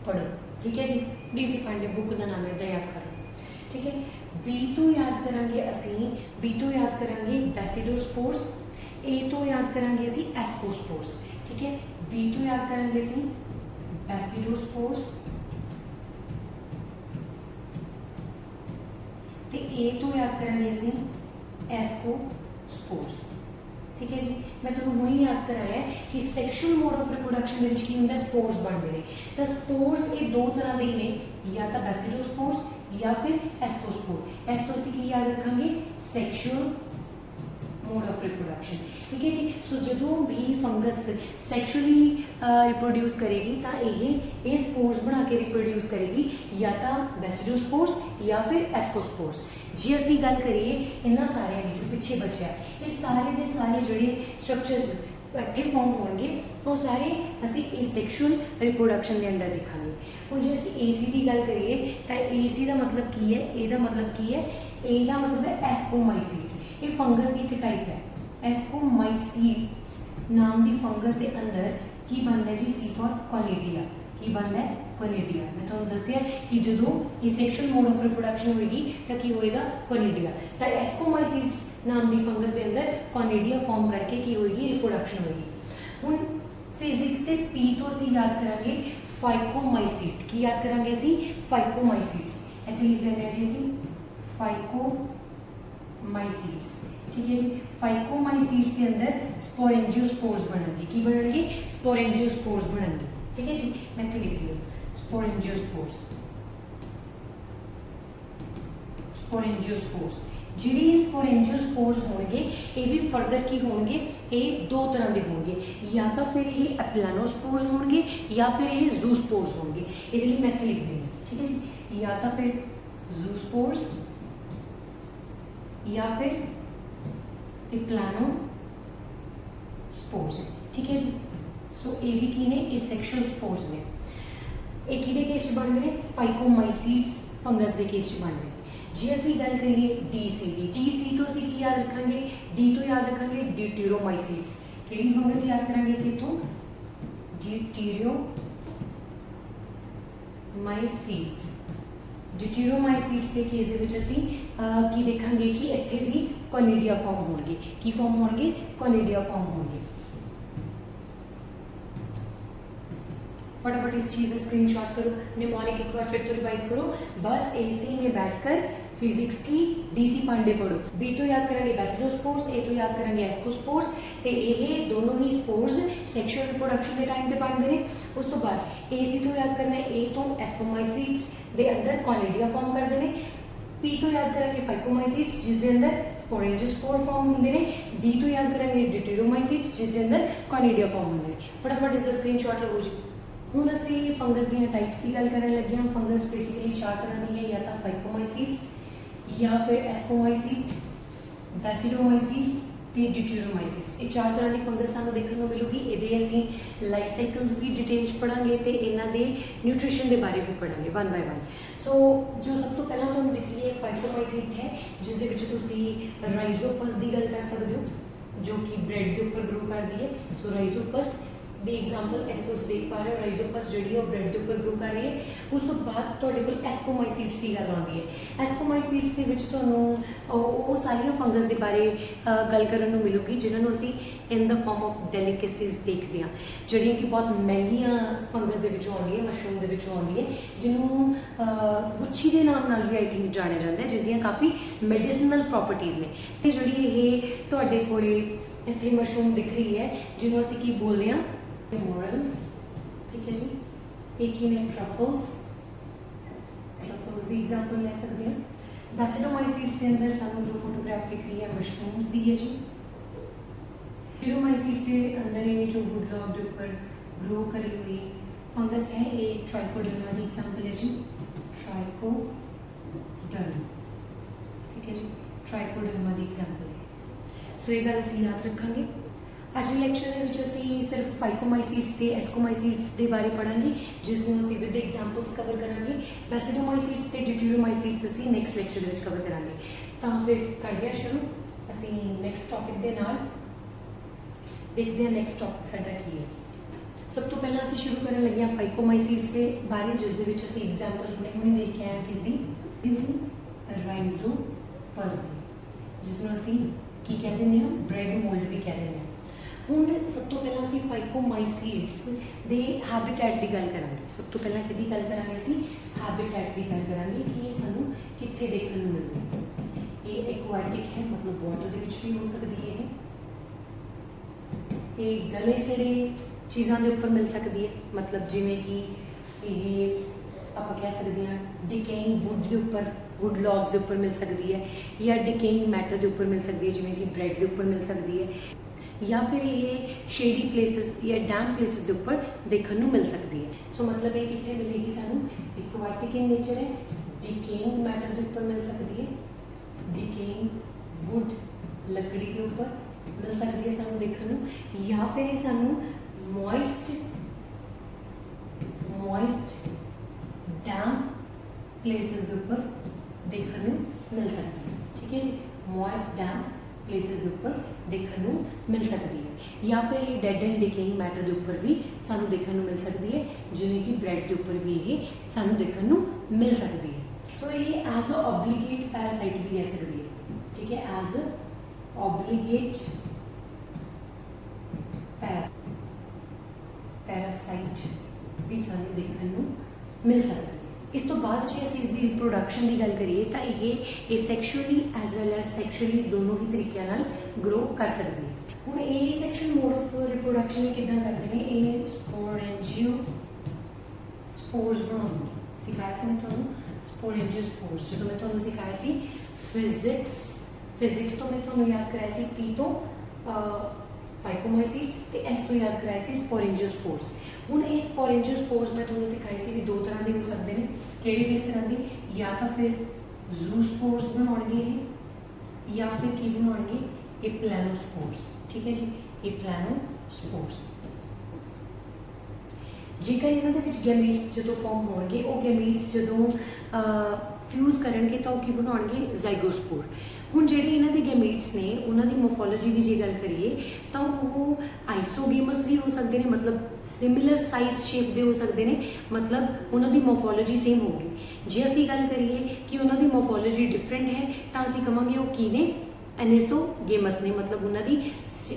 A: पढ़ो, ठीक है जी। डीसी पांडे बुक का नाम है, याद करो, ठीक है। बी तो याद करांगे असी, बी तो याद करांगे बैसिडोस्पोर्स, ए तो याद करांगे असी एस्कोस्पोर्स, ठीक है। बी तो याद करांगे असी बैसिडोस्पोर्स, ते ए तो याद करांगे असी एस्कोस्पोर्स, ठीक है जी। मैं तुहानूं हुणे याद कराया कि सैक्शुअल मोड ऑफ रिप्रोडक्शन दे विच की हुंदा स्पोर्स बनदे ने। तो स्पोर्स ये दो तरह के ने, या तो बैसिडोस्पोर्स या फिर एस्कोस्पोर। एस तो असीं की याद रखांगे सैक्शुअल मोड ऑफ रिप्रोडक्शन, ठीक है जी। सो जदों भी फंगस सैक्शुअली रिप्रोड्यूस करेगी तो ये स्पोर्स बना के रिप्रोड्यूस करेगी, या तो बैसिडोस्पोर्स या फिर एस्कोस्पोर्स। जे असीं गल करिए इन्हां सारियां दी जो पिछे बचे ये सारे के सारे जोड़े स्ट्रक्चर्स इत्थे फॉर्म होंगे वो सारे असीं एसेक्शुअल रिप्रोडक्शन के अंडर दिखांगे। हुण जे असीं एसी की गल करिए तो एसी का मतलब की है, ए का मतलब की है, ए का मतलब है एस्कोमाइसीट। ये फंगस की एक टाइप है। एस्कोमाइसीट्स नाम की फंगस के अंदर की बनता है जी, सी फॉर कोनिडिया, की बनता है कोनिडिया। मैं तुहानूं दस्सिया कि जदों ये सैक्शुअल मोड ऑफ रिप्रोडक्शन होएगी तो की होएगा कोनिडिया। तो एस्कोमाइसीट्स नाम की फंगस के अंदर कोनिडिया फॉर्म करके की होएगी रिप्रोडक्शन होएगी। हुण फिजिक्स से पी तो असीं याद करांगे फाइकोमाइसीट, की याद करांगे असीं फाइकोमाइसीट्स। इत्थे लिख लैंदे जी असीं फाइकोमाइसीट्स, ठीक है जी। फाइकोमाइसीट्स के अंदर स्पोरेंजियोस्पोर्स बनणगे, की बनणगे स्पोरेंजियोस्पोर्स बनणगे, ठीक है जी। मैं इत्थे लिख लियो स्पोरेंजियोस्पोर्स, स्पोरेंजियोस्पोर्स। जिहड़े स्पोरेंजियोस्पोर्स होंगे ये भी फर्दर की होंगे, ये दो तरह के होंगे, या तो फिर ये एप्लानोस्पोर्स होंगे या फिर ये जूस्पोर्स होंगे। ये लिए मैं इत्थे लिख देंगे, ठीक है जी। या तो फिर जूस्पोर्स या फिर एप्लानोस्पोर्स, ठीक है जी। सो ये भी की ने एसेक्शुअल स्पोर्स ने। एक ही केस बनते हैं फाइकोमाइसीट्स फंगस के केस बनते हैं। जे असीं गल करिए डीसी की, डीसी तो असीं की याद रखांगे, डी तो याद रखांगे ड्यूटेरोमाइसीट्स। किहड़ी फंगस याद करांगे इस तो ड्यूटेरोमाइसीट्स। ड्यूटेरोमाइसीट्स के केस दे विच असीं की देखांगे कि इत्थे भी कोनिडिया फॉर्म होणगे, की फॉर्म होणगे कोनिडिया फॉर्म होणगे। फटाफट इस चीज़ का स्क्रीनशॉट करो, निमोनिक एक बार फिर तो रिवाइज करो। बस एसी में बैठकर फिजिक्स की डीसी पांडे पढ़ो। बी तो याद करेंगे बैसिडोस्पोर्स, ए तो याद करेंगे एस्कोस्पोर्स, तो ये दोनों ही स्पोर्स सैक्शुअल रिप्रोडक्शन के टाइम से बनते हैं। उस तो बाद ए सी तो याद करना है, ए तो एस्कोमाइसीट्स के अंदर कोनिडिया फॉर्म करते हैं। पी तो याद करेंगे फाइकोमाइसीट्स जिसके अंदर स्पोरेंजियोस्पोर फॉर्म होंगे ने। डी तो याद करेंगे ड्यूटेरोमाइसीट्स जिसके अंदर कोनिडिया फॉर्म होंगे। फटाफट इसका स्क्रीनशॉट लो जी। हुण असीं फंगस दी टाइप्स की गल करन लगे हां। फंगस बेसिकली चार तरह की है, या तो फाइकोमाइसीट्स या फिर एस्कोमाइसीट, बैसिडोमाइसीट्स ते ड्यूटेरोमाइसीट्स। ये चार तरह की फंगस सानूं देखने को मिलूगी। ये असीं लाइफ साइकल्स भी डिटेल्स पढ़ांगे तो इन्हां दे न्यूट्रिशन के बारे भी पढ़ांगे वन बाय वन। सो जो सब तो पहला तुहानूं दिख रही है फाइकोमाइसीट है, जिस दे विच तुसीं राइजोपस की गल कर सकते हो, जो कि ब्रेड के ऊपर ग्रो करती है। सो राइजोपस दी एग्जाम्पल इत्थे तुसीं देख पा रहे हो, राइजोपस जिहड़ी है ब्रेड के ऊपर ग्रो कर रही है। उस तो बाद तुहाडे कोल एस्कोमाइसीट्स की गल आउंदी है। एस्कोमाइसीट्स दे विच तुहानूं वो सारियां फंगस के बारे गल करन नूं मिलूगी जिन्हां नूं असीं in the form of delicacies देखते हैं, जिहड़ियां कि बहुत महंगियां फंगस दे विचों आउंदी है, मशरूम दे विचों आउंदी है, जिन्होंने गुच्छी के नाम नाल भी आई थिंक जाने जाता है, जिसदियां काफ़ी मैडिसिनल प्रॉपर्टीज़ ने। ते जिहड़ी ये तुहाडे कोले इत्थे मशरूम दिख रही है जिन्हों असीं की बोलते हैं मोरल्स, ठीक है जी। एक ही ने ट्रफल्स, ट्रफल्स की एग्जाम्पल ले सकते हैं। बैसिडोमाइसीट्स के अंदर सानू जो फोटोग्राफ दिख रही है मशरूम्स दी है जी। ड्यूटेरोमाइसीट्स के अंदर ये जो वुडलॉग के ऊपर ग्रो करी हुई फंगस है, ये ट्राइकोडर्मा की एग्जाम्पल है जी। ट्राइकोडर्मा, ठीक है जी, ट्राइकोडर्मा की एग्जाम्पल है। सो ये गल असीं याद रखांगे। अज के लैक्चर में असीं सिर्फ फाइकोमाइसीट्स के एस्कोमाइसीट्स के बारे पढ़ांगे, जिसमें असीं विद एग्जाम्पल्स कवर करांगे। बैसिडोमाइसीट्स ते ड्यूटेरोमाइसीट्स असीं नैक्सट लैक्चर में कवर करांगे। तो फिर करते हैं शुरू असीं नैक्सट टॉपिक के नाल। देखते हैं नैक्सट टॉपिक साडा की है। सब तो पहला असीं शुरू करन लगे हां फाइकोमाइसीट्स के बारे, जिस दे विच असीं एग्जाम्पल हुणे देख के आए किसदी राइजोपस दी, जिसनूं असीं की कह देंगे हम ब्रेड मोल्ड भी कह देंगे। ਹੁਣ ਸਭ ਤੋਂ ਪਹਿਲਾਂ ਅਸੀਂ ਫਾਈਕੋਮਾਈਸੀਡਸ ਦੇ ਹੈਬਿਟੈਟ ਦੀ ਗੱਲ ਕਰਾਂਗੇ। ਸਭ ਤੋਂ ਪਹਿਲਾਂ ਕਿਹਦੀ ਗੱਲ ਕਰਾਂਗੇ ਅਸੀਂ? ਹੈਬਿਟੈਟ ਦੀ ਗੱਲ ਕਰਾਂਗੇ ਕਿ ਇਹ ਸਾਨੂੰ ਕਿੱਥੇ ਦੇਖਣ ਨੂੰ ਮਿਲਦੇ ਨੇ। ਇਹ ਐਕੁਆਟਿਕ ਹੈ, ਮਤਲਬ ਵਾਟਰ ਦੇ ਵਿੱਚ ਵੀ ਹੋ ਸਕਦੀ ਹੈ। ਇਹ ਗਲੇ ਸੜੇ ਚੀਜ਼ਾਂ ਦੇ ਉੱਪਰ ਮਿਲ ਸਕਦੀ ਹੈ, ਮਤਲਬ ਜਿਵੇਂ ਕਿ ਇਹ ਆਪਾਂ ਕਹਿ ਸਕਦੇ ਹਾਂ ਡਿਕੇਇੰਗ ਵੁੱਡ ਦੇ ਉੱਪਰ, ਵੁੱਡ ਲੌਗਸ ਦੇ ਉੱਪਰ ਮਿਲ ਸਕਦੀ ਹੈ, ਜਾਂ ਡਿਕੇਇੰਗ ਮੈਟਰ ਦੇ ਉੱਪਰ ਮਿਲ ਸਕਦੀ ਹੈ ਜਿਵੇਂ ਕਿ ਬ੍ਰੈਡ ਦੇ ਉੱਪਰ ਮਿਲ ਸਕਦੀ ਹੈ, या फिर ये शेडी प्लेसिस या डैम प्लेसिस के उपर देखने को मिल सकती है। सो मतलब ये कितने मिलेगी सानू? एक्वाटिक इन नेचर है, डिकेइंग मैटर के उपर मिल सकती है, डिकेइंग वुड लकड़ी के उपर मिल सकती है सानू देखने को, या फिर सानू मॉइस्ट डैम प्लेसिस के उपर देखने को मिल सकती है। ठीक है जी, मॉइस्ट डैम प्लेसिस के उपर देखने को मिल सकती है, या फिर ये डेड एंड डिकेइंग मैटर के उपर भी सानू देखने को मिल सकती है, जिवें कि ब्रेड के उपर भी ये सानू देखने को मिल सकती है। सो ये एज अ ऑब्लिगेट पैरासाइट भी रह सकती है। ठीक है, एज अ ऑब्लिगेट पैरासाइट भी सानू देखने को मिल सकती है। इस तो बाद जे असीं इसकी रिप्रोडक्शन की गल करिए तो ये सैक्शुअली एज वैल एज सैक्शुअली दोनों ही तरीक़े नाल ग्रो कर सकती है। हुण ये सैक्शुअल मोड ऑफ रिप्रोडक्शन किदां करते हैं? ये स्पोरेंजियो स्पोर्स बनाउंदे सिखाया सी मैं तुहानूं। स्पोरेंजियो स्पोर्स जो मैं तुहानूं सिखाया सी फिजिक्स तो मैं तुहानूं याद कराया सी पी तो फाइकोमाइसीड्स ते एस तो याद कराया सी स्पोरेंजियो स्पोर्स। ਹੁਣ ਇਹ ਸਪੋरेंजियो स्पोर्स मैं ਤੁਹਾਨੂੰ सिखाई सी भी दो तरह के हो सकते हैं। किहड़े तरह के? या तो फिर जूस्पोर्स बनाउणगे या फिर की बनाउणगे? ये प्लैनोस्पोर्स। ठीक है जी, ये प्लैनोस्पोर्स। जेकर इन्हां दे विच गैमीट्स जदों फॉर्म होणगे, वो गैमीट्स जदों फ्यूज करनगे तो की बनाउणगे? जाइगोस्पोर। ਹੁਣ ਜਿਹੜੇ ਇਹਨਾਂ ਦੇ ਗੈਮੀਟਸ ਨੇ ਉਹਨਾਂ ਦੀ ਮੋਰਫੋਲੋਜੀ ਦੀ ਜੇ ਗੱਲ ਕਰੀਏ ਤਾਂ ਉਹ ਆਈਸੋਗੇਮਸ ਵੀ ਹੋ ਸਕਦੇ ਨੇ, ਮਤਲਬ ਸਿਮਿਲਰ ਸਾਈਜ਼ ਸ਼ੇਪ ਦੇ ਹੋ ਸਕਦੇ ਨੇ, ਮਤਲਬ ਉਹਨਾਂ ਦੀ ਮੋਰਫੋਲੋਜੀ ਸੇਮ ਹੋਗੀ। ਜੇ ਅਸੀਂ ਗੱਲ ਕਰੀਏ ਕਿ ਉਹਨਾਂ ਦੀ ਮੋਰਫੋਲੋਜੀ ਡਿਫਰੈਂਟ ਹੈ ਤਾਂ ਅਸੀਂ ਕਹਾਂਗੇ ਉਹ ਕੀ ਨੇ? ਐਨੇਸੋਗੇਮਸ ਨੇ, ਮਤਲਬ ਉਹਨਾਂ ਦੀ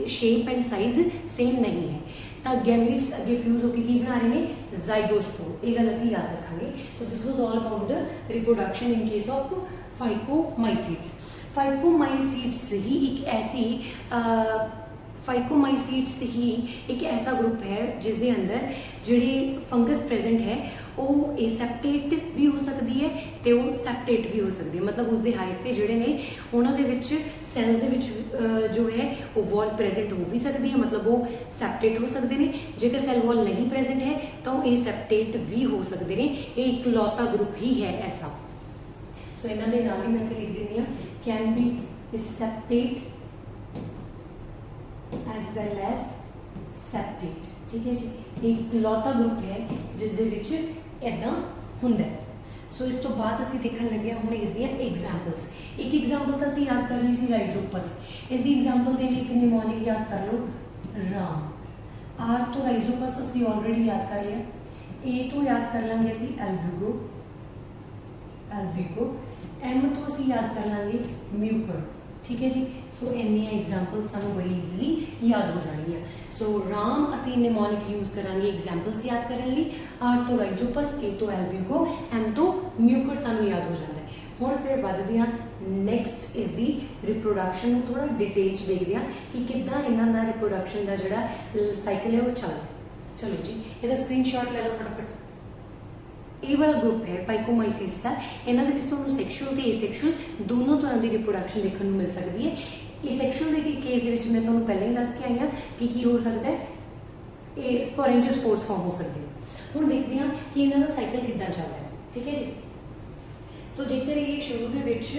A: ਸ਼ੇਪ ਐਂਡ ਸਾਈਜ਼ ਸੇਮ ਨਹੀਂ ਹੈ। ਤਾਂ ਗੈਮੀਟਸ ਅੱਗੇ ਫਿਊਜ਼ ਹੋ ਕੇ ਕੀ ਬਣਾ ਰਹੇ ਨੇ? ਜ਼ਾਈਗੋਸਪੋਰ। ਇਹ ਗੱਲ ਅਸੀਂ ਯਾਦ ਰੱਖਾਂਗੇ। So this was all about the reproduction in case of phycomycetes. Phycomycetes ही एक ऐसा ग्रुप है जिसके अंदर जिहड़े फंगस प्रेजेंट है वो एसेप्टेट भी हो सकती है तो वो सैप्टेट भी हो सकती है, मतलब उसके हाइफे जिहड़े ने उन्हां दे विच सैल्स दे विच जो है वो वॉल प्रेजेंट हो भी सकती है, मतलब वो सैप्टेट हो सकते हैं। जेकर सैल वॉल नहीं प्रेजेंट है तो ये सैप्टेट भी हो सकते हैं। ये इकलौता ग्रुप ही है ऐसा। सो इन्हां दे नाल ही मैं लिख दिंदी हां, can be septate as well as septate। ठीक है जी, एक इकलौता ग्रुप है जिस दे विच इदां हुंदा है। सो इस तो बाद असीं देखण लगे हुण इस दी एग्जाम्पल्स। एक एग्जाम्पल तो असीं याद कर ली सी राइजोपस। इस दी एग्जाम्पल देने एक निमोनिक याद कर लो, राम। आर तो राइजोपस असीं ऑलरेडी याद कर लिया। ए तो याद कर लांगे असीं एल्बिगो। एम तो असीं याद कर लांगे म्यूकर। ठीक है जी, सो इन्नियां एग्जाम्पल्स सानूं बड़ी ईजीली याद हो जाएंगी। सो राम असीं निमोनिक यूज़ करांगे एग्जाम्पल्स याद करने लई। आर तो राइजोपस, ए तो एल्बिगो, एम तो म्यूकर सानूं याद हो जाता है। हुण फिर वधदे हां नैक्सट इस दी रिप्रोडक्शन नूं थोड़ा डिटेल च देखदे हां कि किद्दां इन्हां दा रिप्रोडक्शन दा जिहड़ा साइकिल है वो चलदा। चलो जी, इहदा स्क्रीनशॉट ले लो फटाफट। ये वाला ग्रुप है फाइकोमाइसीड्स का। इन्हां दे विच तुहानूं सैक्शुअल ते एसैक्शुअल दोनों तरह की रिप्रोडक्शन देखने को मिल सकती है। एसैक्शुअल के केस दे विच मैं तुहानूं पहले ही दस के आई हाँ कि हो सकता है, ये स्पोरेंजियो स्पोर्स फॉर्म हो सकते हैं। हुण देखते हैं कि इन्हां दा साइकिल किद्दां चलदा है। ठीक है जी, सो जेकर ये शुरू दे विच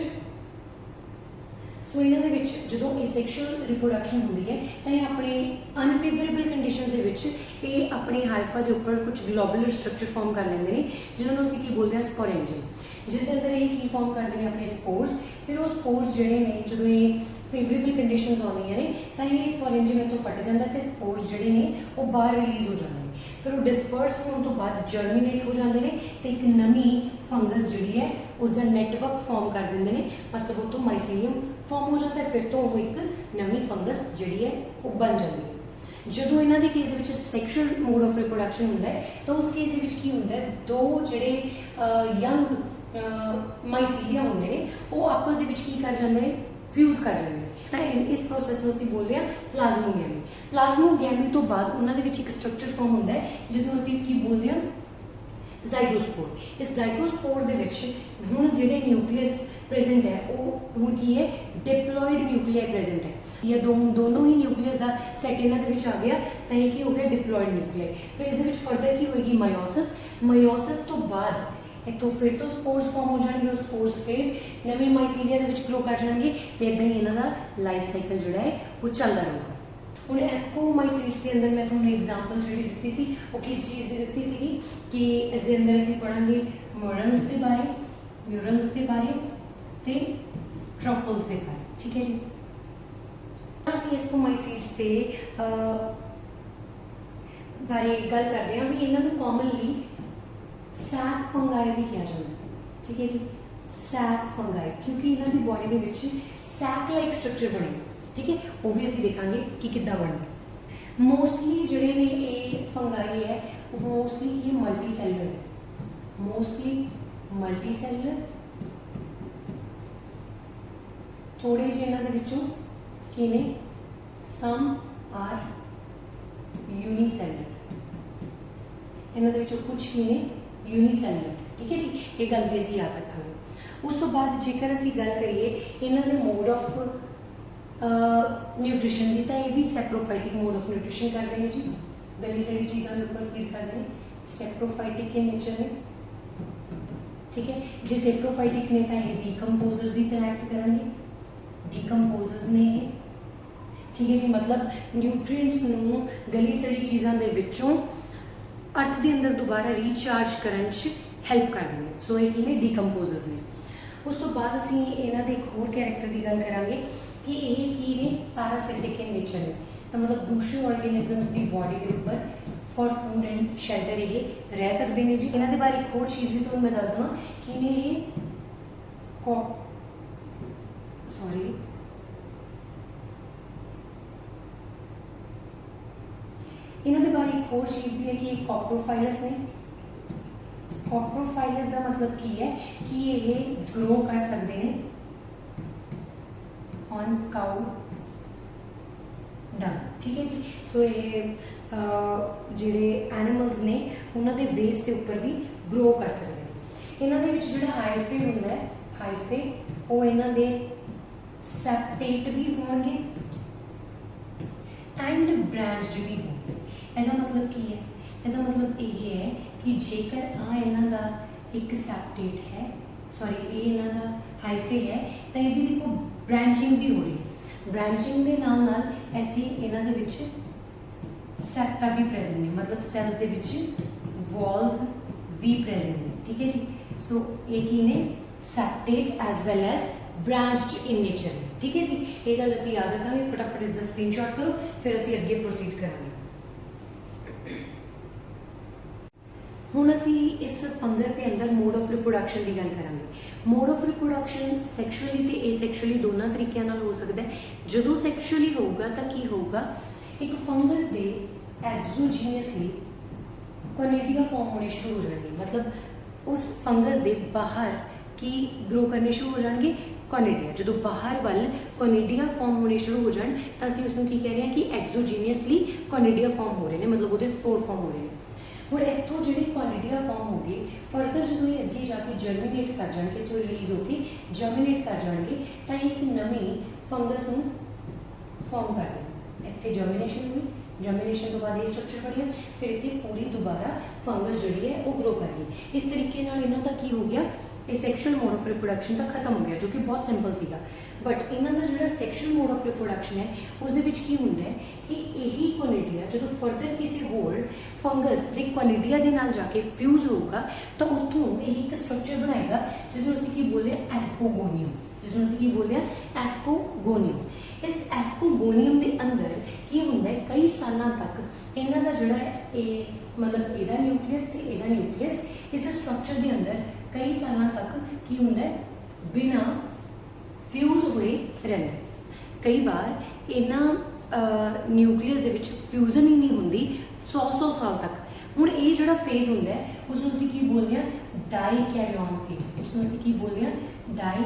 A: सो इन्हां दे विच जदों एसैक्शुअल रिप्रोडक्शन होंदी है तो ये अपने अनफेवरेबल कंडीशनस दे विच ये अपने हाइफा के उपर कुछ ग्लोबुलर स्ट्रक्चर फॉर्म कर लेंगे ने, जिन्होंने असीं की बोलते हैं स्पोरेंजियम, जिसके अंदर ये की फॉर्म करते हैं अपने स्पोर्स। फिर वो स्पोर्स जिहड़े ने जदों ये फेवरेबल कंडीशनस आउंदियां ने तो ये स्पोरेंजियम इत्थों फट जाता है, स्पोर्स जिहड़े ने वो बाहर रिलीज़ हो जाते हैं। फिर वो डिस्पर्स होने तो बाद जर्मीनेट हो जाते हैं तो एक नवी फंगस जिहड़ी है उसका नैटवर्क फॉर्म कर देंगे ने, मतलब वो तो माइसीलियम ਫਾਰਮ ਹੋ ਜਾਂਦਾ, ਫਿਰ ਤੋਂ ਉਹ ਇੱਕ ਨਵੀਂ ਫੰਗਸ ਜਿਹੜੀ ਹੈ ਉਹ ਬਣ ਜਾਂਦੀ ਹੈ। ਜਦੋਂ ਇਹਨਾਂ ਦੇ ਕੇਸ ਵਿੱਚ ਸੈਕਸ਼ੂਅਲ ਮੋਡ ਆਫ ਰਿਪਰੋਡਕਸ਼ਨ ਹੁੰਦਾ ਹੈ ਤਾਂ ਉਸ ਕੇਸ ਦੇ ਵਿੱਚ ਕੀ ਹੁੰਦਾ ਹੈ, ਦੋ ਜਿਹੜੇ ਯੰਗ ਮਾਈਸੀਲੀਆ ਹੁੰਦੇ ਨੇ ਉਹ ਆਪਸ ਦੇ ਵਿੱਚ ਕੀ ਕਰ ਜਾਂਦੇ ਨੇ, ਫਿਊਜ਼ ਕਰ ਜਾਂਦੇ ਨੇ। ਤਾਂ ਇਸ ਪ੍ਰੋਸੈਸ ਨੂੰ ਅਸੀਂ ਬੋਲਦੇ ਹਾਂ ਪਲਾਜ਼ਮੋਗੈਮੀ। ਪਲਾਜ਼ਮੋਗੈਮੀ ਤੋਂ ਬਾਅਦ ਉਹਨਾਂ ਦੇ ਵਿੱਚ ਇੱਕ ਸਟਰਕਚਰ ਫਾਰਮ ਹੁੰਦਾ ਹੈ ਜਿਸ ਨੂੰ ਅਸੀਂ ਕੀ ਬੋਲਦੇ ਹਾਂ, ਜ਼ਾਈਗੋਸਪੋਰ। ਇਸ ਜ਼ਾਈਗੋਸਪੋਰ ਦੇ ਵਿੱਚ ਹੁਣ ਜਿਹੜੇ ਨਿਊਕਲੀਅਸ ਪ੍ਰੈਜ਼ੈਂਟ ਹੈ ਉਹ ਹੁਣ ਕੀ ਹੈ, ਡਿਪਲੋਇਡ ਨਿਊਕਲੀਆਈ ਪ੍ਰੈਜ਼ੈਂਟ ਹੈ, ਜਾਂ ਦੋਨੋਂ ਹੀ ਨਿਊਕਲੀਅਸ ਦਾ ਸੈਟ ਇਹਨਾਂ ਦੇ ਵਿੱਚ ਆ ਗਿਆ ਤਾਂ ਇਹ ਕੀ ਹੋ ਗਿਆ, ਡਿਪਲੋਇਡ ਨਿਊਕਲੀਆਈ। ਫਿਰ ਇਸ ਦੇ ਵਿੱਚ ਫਰਦਰ ਕੀ ਹੋਏਗੀ, ਮਾਇਓਸਿਸ। ਮਾਇਓਸਿਸ ਤੋਂ ਬਾਅਦ ਇੱਥੋਂ ਫਿਰ ਤੋਂ ਸਪੋਰਸ ਫਾਰਮ ਹੋ ਜਾਣਗੇ, ਉਹ ਸਪੋਰਸ ਫਿਰ ਨਵੇਂ ਮਾਈਸੀਲੀਆ ਦੇ ਵਿੱਚ ਗਰੋ ਕਰ ਜਾਣਗੇ ਤੇ ਇਦਾਂ ਹੀ ਇਹਨਾਂ ਦਾ ਲਾਈਫ ਸਾਈਕਲ ਜਿਹੜਾ ਹੈ ਉਹ ਚੱਲਦਾ ਰਹੂਗਾ। ਹੁਣ ਐਸਕੋਮਾਈਸੀਟਸ ਦੇ ਅੰਦਰ ਮੈਂ ਤੁਹਾਨੂੰ ਐਗਜ਼ਾਮਪਲ ਜਿਹੜੀ ਦਿੱਤੀ ਸੀ ਉਹ ਕਿਸ ਚੀਜ਼ ਦੀ ਦਿੱਤੀ ਸੀਗੀ ਕਿ ਇਸ ਦੇ ਅੰਦਰ ਅਸੀਂ ਪੜ੍ਹਾਂਗੇ ਮੋਰਨਸ ਦੇ ਬਾਰੇ, ਮਿਊਰਲਸ ਦੇ ਬਾਰੇ ਤੇ ਟਰਫਲਸ ਦੇ ਬਾਰੇ, ਠੀਕ ਹੈ ਜੀ। ਅਸੀਂ ਐਸਕੋਮਾਈਸੀਟਸ ਦੇ ਬਾਰੇ ਗੱਲ ਕਰਦੇ ਹਾਂ ਵੀ ਇਹਨਾਂ ਨੂੰ ਕਾਮਨਲੀ ਸੈਕ ਫੰਗਾਈ ਵੀ ਕਿਹਾ ਜਾਂਦਾ, ਠੀਕ ਹੈ ਜੀ। ਸੈਕ ਫੰਗਾਈ ਕਿਉਂਕਿ ਇਹਨਾਂ ਦੀ ਬੋਡੀ ਦੇ ਵਿੱਚ ਸੈਕ ਲਾਈਕ ਸਟਰਕਚਰ ਬਣੇਗਾ, ਠੀਕ ਹੈ, ਉਹ ਵੀ ਅਸੀਂ ਦੇਖਾਂਗੇ ਕਿ ਕਿੱਦਾਂ ਬਣਦਾ। ਮੋਸਟਲੀ ਜਿਹੜੇ ਨੇ ਇਹ ਫੰਗਾਈ ਹੈ ਉਹ ਮੋਸਟਲੀ ਇਹ ਮਲਟੀ ਸੈਲੂਲਰ ਹੈ, ਮੋਸਟਲੀ ਮਲਟੀ ਸੈਲੂਲਰ। ਥੋੜੇ ਜਿਹੇ ਇਹਨਾਂ ਦੇ ਵਿੱਚੋਂ ਕੀ ਨੇ, ਸਮ ਆਰ ਯੂਨੀਸੈਲੂਲਰ, ਇਹਨਾਂ ਦੇ ਵਿੱਚੋਂ ਕੁਝ ਕੀ ਨੇ ਯੂਨੀਸੈਲੂਲਰ, ਠੀਕ ਹੈ ਜੀ। ਇਹ ਗੱਲ ਵੀ ਅਸੀਂ ਯਾਦ ਰੱਖਾਂਗੇ। ਉਸ ਤੋਂ ਬਾਅਦ ਜੇਕਰ ਅਸੀਂ ਗੱਲ ਕਰੀਏ ਇਹਨਾਂ ਦੇ ਮੋਡ ਆਫ ਨਿਊਟ੍ਰੀਸ਼ਨ ਦੀ ਤਾਂ ਇਹ ਵੀ ਸੈਪਰੋਫਾਈਟਿਕ ਮੋਡ ਆਫ ਨਿਊਟ੍ਰੀਸ਼ਨ ਕਰਦੇ ਨੇ ਜੀ, ਗਲੀ ਸੜੀ ਚੀਜ਼ਾਂ ਦੇ ਉੱਪਰ ਫੀਡ ਕਰਦੇ ਨੇ, ਸੈਪਰੋਫਾਈਟਿਕ ਇਨ ਨੇਚਰ ਨੇ, ਠੀਕ ਹੈ। ਜੇ ਸੈਪਰੋਫਾਈਟਿਕ ਨੇ ਤਾਂ ਇਹ ਡੀਕੰਪੋਜ਼ਰਸ ਦੀ ਤਰ੍ਹਾਂ ਐਕਟ ਕਰਨਗੇ, ਡੀਕੰਪੋਜ਼ਰਸ ਨੇ ਇਹ, ਠੀਕ ਹੈ ਜੀ। ਮਤਲਬ ਨਿਊਟ੍ਰੀਐਂਟਸ ਨੂੰ ਗਲੀ ਸੜੀ ਚੀਜ਼ਾਂ ਦੇ ਵਿੱਚੋਂ ਅਰਥ ਦੇ ਅੰਦਰ ਦੁਬਾਰਾ ਰੀਚਾਰਜ ਕਰਨ 'ਚ ਹੈਲਪ ਕਰਦੇ ਨੇ, ਸੋ ਇਹ ਕੀ ਨੇ, ਡੀਕੰਪੋਜ਼ਰਸ ਨੇ। ਉਸ ਤੋਂ ਬਾਅਦ ਅਸੀਂ ਇਹਨਾਂ ਦੇ ਇੱਕ ਹੋਰ ਕੈਰੈਕਟਰ ਦੀ ਗੱਲ ਕਰਾਂਗੇ ਕਿ ਇਹ ਕੀ ਨੇ, ਪੈਰਾਸਿਟਿਕ ਇਨ ਨੇਚਰ ਨੇ, ਤਾਂ ਮਤਲਬ ਦੂਸਰੇ ਆਰਗੇਨਿਜ਼ਮਸ ਦੀ ਬੋਡੀ ਦੇ ਉੱਪਰ ਫॉर ਫੂਡ ਐਂਡ ਸ਼ੈਲਟਰ ਇਹ ਰਹਿ ਸਕਦੇ ਨੇ ਜੀ। ਇਹਨਾਂ ਦੇ ਬਾਰੇ ਇੱਕ ਹੋਰ ਚੀਜ਼ ਵੀ ਤੁਹਾਨੂੰ ਮੈਂ ਦੱਸ ਦਵਾਂ ਕਿ ਨੇ ਇਹ ਇਹਨਾਂ ਦੇ ਬਾਰੇ ਇੱਕ ਹੋਰ ਚੀਜ਼ ਵੀ ਹੈ ਕਿ ਇਹ ਕੋਪਰੋਫਾਈਲਸ ਨੇ। ਕੋਪਰੋਫਾਈਲਸ ਦਾ ਮਤਲਬ ਕੀ ਹੈ ਕਿ ਇਹ ਗਰੋ ਕਰ ਸਕਦੇ ਨੇ ਔਨ ਕਾਊ ਡੰਗ, ਠੀਕ ਹੈ ਜੀ। ਸੋ ਇਹ ਜਿਹੜੇ ਐਨੀਮਲਸ ਨੇ ਉਹਨਾਂ ਦੇ ਵੇਸਟ ਦੇ ਉੱਪਰ ਵੀ ਗਰੋ ਕਰ ਸਕਦੇ ਨੇ। ਇਹਨਾਂ ਦੇ ਵਿੱਚ ਜਿਹੜਾ ਹਾਈਫੇ ਹੁੰਦਾ ਹੈ, ਹਾਈਫੇ ਉਹ ਇਹਨਾਂ ਦੇ ਸੈਪਟੇਟ ਵੀ ਹੋਣਗੇ ਐਂਡ ਬ੍ਰਾਂਚਡ ਵੀ ਹੋਣਗੇ। ਇਹਦਾ ਮਤਲਬ ਕੀ ਹੈ, ਇਹਦਾ ਮਤਲਬ ਇਹ ਹੈ ਕਿ ਜੇਕਰ ਇਹਨਾਂ ਦਾ ਇੱਕ ਸੈਪਟੇਟ ਹੈ, ਇਹ ਇਹਨਾਂ ਦਾ ਹਾਈਫੇ ਹੈ ਤਾਂ ਇਹਦੀ ਦੇਖੋ ਬ੍ਰਾਂਚਿੰਗ ਵੀ ਹੋ ਰਹੀ ਹੈ। ਬ੍ਰਾਂਚਿੰਗ ਦੇ ਨਾਲ ਨਾਲ ਇੱਥੇ ਇਹਨਾਂ ਦੇ ਵਿੱਚ ਸੈਪਟਾ ਵੀ ਪ੍ਰੈਜ਼ੈਂਟ ਨੇ, ਮਤਲਬ ਸੈਲਸ ਦੇ ਵਿੱਚ ਵਾਲਸ ਵੀ ਪ੍ਰੈਜ਼ੈਂਟ ਨੇ, ਠੀਕ ਹੈ ਜੀ। ਸੋ ਇਹ ਕੀ ਨੇ, ਸੈਪਟੇਟ ਐਜ਼ ਵੈਲ ਐਜ਼ ਬ੍ਰਾਂਚਡ ਇਨ ਨੇਚਰ, ਠੀਕ ਹੈ ਜੀ। ਇਹ ਗੱਲ ਅਸੀਂ ਯਾਦ ਰੱਖਾਂਗੇ। ਫਟਾਫਟ ਇਸ ਦਾ ਸਕਰੀਨਸ਼ਾਟ ਕਰੋ, ਫਿਰ ਅਸੀਂ ਅੱਗੇ ਪ੍ਰੋਸੀਡ ਕਰਾਂਗੇ। ਹੁਣ ਅਸੀਂ ਇਸ ਫੰਗਸ ਦੇ ਅੰਦਰ ਮੋਡ ਆਫ ਰਿਪਰੋਡਕਸ਼ਨ ਦੀ ਗੱਲ ਕਰਾਂਗੇ। ਮੋਡ ਆਫ ਰਿਪਰੋਡਕਸ਼ਨ ਸੈਕਸ਼ੂਅਲੀ ਤੇ ਏਸੈਕਸ਼ੂਅਲੀ ਦੋਨਾਂ ਤਰੀਕਿਆਂ ਨਾਲ ਹੋ ਸਕਦਾ ਹੈ। ਜਦੋਂ ਸੈਕਸ਼ੂਅਲੀ ਹੋਊਗਾ ਤਾਂ ਕੀ ਹੋਊਗਾ, ਇੱਕ ਫੰਗਸ ਦੇ ਐਗਜ਼ੋਜੀਨੀਅਸਲੀ ਕੋਨਿਡੀਆ ਫਾਰਮ ਹੋਣੇ ਸ਼ੁਰੂ ਹੋ ਜਾਣਗੇ, ਮਤਲਬ ਉਸ ਫੰਗਸ ਦੇ ਬਾਹਰ ਕੀ ਗਰੋ ਕਰਨੇ ਸ਼ੁਰੂ ਹੋ ਜਾਣਗੇ, ਕੋਨਿਡੀਆ। ਜਦੋਂ ਬਾਹਰ ਵੱਲ ਕੋਨਿਡੀਆ ਫਾਰਮ ਹੋਣੇ ਸ਼ੁਰੂ ਹੋ ਜਾਣ ਤਾਂ ਅਸੀਂ ਉਸ ਨੂੰ ਕੀ ਕਹਿ ਰਹੇ ਹਾਂ ਕਿ ਐਗਜ਼ੋਜੀਨੀਅਸਲੀ ਕੋਨਿਡੀਆ ਫਾਰਮ ਹੋ ਰਹੇ ਨੇ, ਮਤਲਬ ਉਹਦੇ ਸਪੋਰ ਫਾਰਮ ਹੋ ਰਹੇ ਨੇ। ਹੁਣ ਇੱਥੋਂ ਜਿਹੜੇ ਕੋਨਿਡੀਆ ਫਾਰਮ ਹੋ ਗਏ, ਫਰਦਰ ਜਦੋਂ ਇਹ ਅੱਗੇ ਜਾ ਕੇ ਜਰਮੀਨੇਟ ਕਰ ਜਾਣਗੇ, ਤੋਂ ਰਿਲੀਜ਼ ਹੋ ਕੇ ਜਰਮੀਨੇਟ ਕਰ ਜਾਣਗੇ ਤਾਂ ਇਹ ਇੱਕ ਨਵੀਂ ਫੰਗਸ ਨੂੰ ਫਾਰਮ ਕਰ ਦੇਣ। ਇੱਥੇ ਜਰਮੀਨੇਸ਼ਨ ਹੋਈ, ਜਰਮੀਨੇਸ਼ਨ ਤੋਂ ਬਾਅਦ ਇਹ ਸਟਰਕਚਰ ਬਣਿਆ, ਫਿਰ ਇੱਥੇ ਪੂਰੀ ਦੁਬਾਰਾ ਫੰਗਸ ਜਿਹੜੀ ਹੈ ਉਹ ਗਰੋ ਕਰ ਗਈ। ਇਸ ਤਰੀਕੇ ਨਾਲ ਇਹਨਾਂ ਦਾ ਕੀ ਹੋ ਗਿਆ, ਇਹ ਸੈਕਸ਼ੂਅਲ ਮੋਡ ਆਫ ਰਿਪਰੋਡਕਸ਼ਨ ਤਾਂ ਖਤਮ ਹੋ ਗਿਆ, ਜੋ ਕਿ ਬਹੁਤ ਸਿੰਪਲ ਸੀਗਾ। ਬਟ ਇਹਨਾਂ ਦਾ ਜਿਹੜਾ ਸੈਕਸ਼ੂਅਲ ਮੋਡ ਆਫ ਰਿਪਰੋਡਕਸ਼ਨ ਹੈ ਉਸ ਦੇ ਵਿੱਚ ਕੀ ਹੁੰਦਾ ਹੈ ਕਿ ਇਹੀ ਕੋਨਿਡੀਆ ਜਦੋਂ ਫਰਦਰ ਕਿਸੇ ਹੋਰ ਫੰਗਸ ਦੇ ਕੋਨਿਡੀਆ ਦੇ ਨਾਲ ਜਾ ਕੇ ਫਿਊਜ਼ ਹੋਊਗਾ ਤਾਂ ਉੱਥੋਂ ਇਹ ਇੱਕ ਸਟਰਕਚਰ ਬਣਾਏਗਾ ਜਿਸ ਨੂੰ ਅਸੀਂ ਕੀ ਬੋਲਦੇ ਹਾਂ, ਐਸਕੋਗੋਨੀਅਮ, ਜਿਸ ਨੂੰ ਅਸੀਂ ਕੀ ਬੋਲਦੇ ਹਾਂ, ਐਸਕੋਗੋਨੀਅਮ। ਇਸ ਐਸਕੋਗੋਨੀਅਮ ਦੇ ਅੰਦਰ ਕੀ ਹੁੰਦਾ ਹੈ, ਕਈ ਸਾਲਾਂ ਤੱਕ ਇਹਨਾਂ ਦਾ ਜਿਹੜਾ ਹੈ ਇਹ ਮਤਲਬ ਇਹਦਾ ਨਿਊਕਲੀਅਸ ਤੇ ਇਹਦਾ ਨਿਊਕਲੀਅਸ ਇਸ ਸਟਰਕਚਰ ਦੇ ਅੰਦਰ ਕਈ ਸਾਲਾਂ ਤੱਕ ਕੀ ਹੁੰਦਾ ਹੈ, ਬਿਨਾਂ ਫਿਊਜ਼ ਹੋਏ ਰਹਿੰਦੇ। ਕਈ ਵਾਰ ਇਹਨਾਂ ਨਿਊਕਲੀਅਸ ਦੇ ਵਿੱਚ ਫਿਊਜ਼ਨ ਹੀ ਨਹੀਂ ਹੁੰਦੀ 100 ਸਾਲ ਤੱਕ। ਹੁਣ ਇਹ ਜਿਹੜਾ ਫੇਜ਼ ਹੁੰਦਾ ਹੈ ਉਸ ਨੂੰ ਅਸੀਂ ਕੀ ਬੋਲਦੇ ਹਾਂ, ਡਾਈ ਕੈਰੀਓਨ ਫੇਜ਼। ਉਸ ਨੂੰ ਅਸੀਂ ਕੀ ਬੋਲਦੇ ਹਾਂ, ਡਾਈ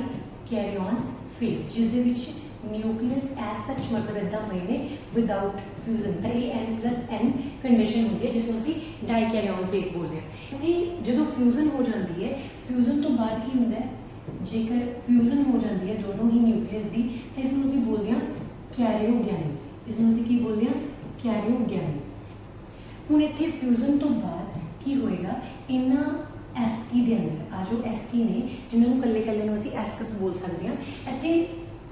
A: ਕੈਰੀਓਨ ਫੇਜ਼, ਜਿਸ ਦੇ ਵਿੱਚ ਨਿਊਕਲੀਅਸ ਐਸ ਸੱਚ ਮਤਲਬ ਇੱਦਾਂ ਪਏ ਨੇ ਵਿਦਆਊਟ ਫਿਊਜ਼ਨ। ਤਾਂ ਇਹ n+n ਕੰਡੀਸ਼ਨ ਹੁੰਦੀ ਹੈ ਜਿਸ ਨੂੰ ਅਸੀਂ ਡਾਈ ਕੈਰੀਓਨ ਫੇਜ਼ ਬੋਲਦੇ ਹਾਂ। ਅਤੇ ਜਦੋਂ ਫਿਊਜ਼ਨ ਹੋ ਜਾਂਦੀ ਹੈ, ਫਿਊਜ਼ਨ ਤੋਂ ਬਾਅਦ ਕੀ ਹੁੰਦਾ ਹੈ, ਜੇਕਰ ਫਿਊਜ਼ਨ ਹੋ ਜਾਂਦੀ ਹੈ ਦੋਨੋਂ ਹੀ ਨਿਊਕਲੀਅਸ ਦੀ, ਤਾਂ ਇਸ ਨੂੰ ਅਸੀਂ ਬੋਲਦੇ ਹਾਂ ਕੈਰੀਓਗੈਨੀ। ਇਸ ਨੂੰ ਅਸੀਂ ਕੀ ਬੋਲਦੇ ਹਾਂ, ਕੈਰੀਓਗੈਨੀ। ਹੁਣ ਇੱਥੇ ਫਿਊਜ਼ਨ ਤੋਂ ਬਾਅਦ ਕੀ ਹੋਏਗਾ, ਇਹਨਾਂ ਐਸਕੀ ਦੇ ਅੰਦਰ ਆ ਜੋ ਐਸਕੀ ਨੇ ਜਿਨ੍ਹਾਂ ਨੂੰ ਇਕੱਲੇ ਇਕੱਲੇ ਨੂੰ ਅਸੀਂ ਐਸਕਸ ਬੋਲ ਸਕਦੇ ਹਾਂ, ਇੱਥੇ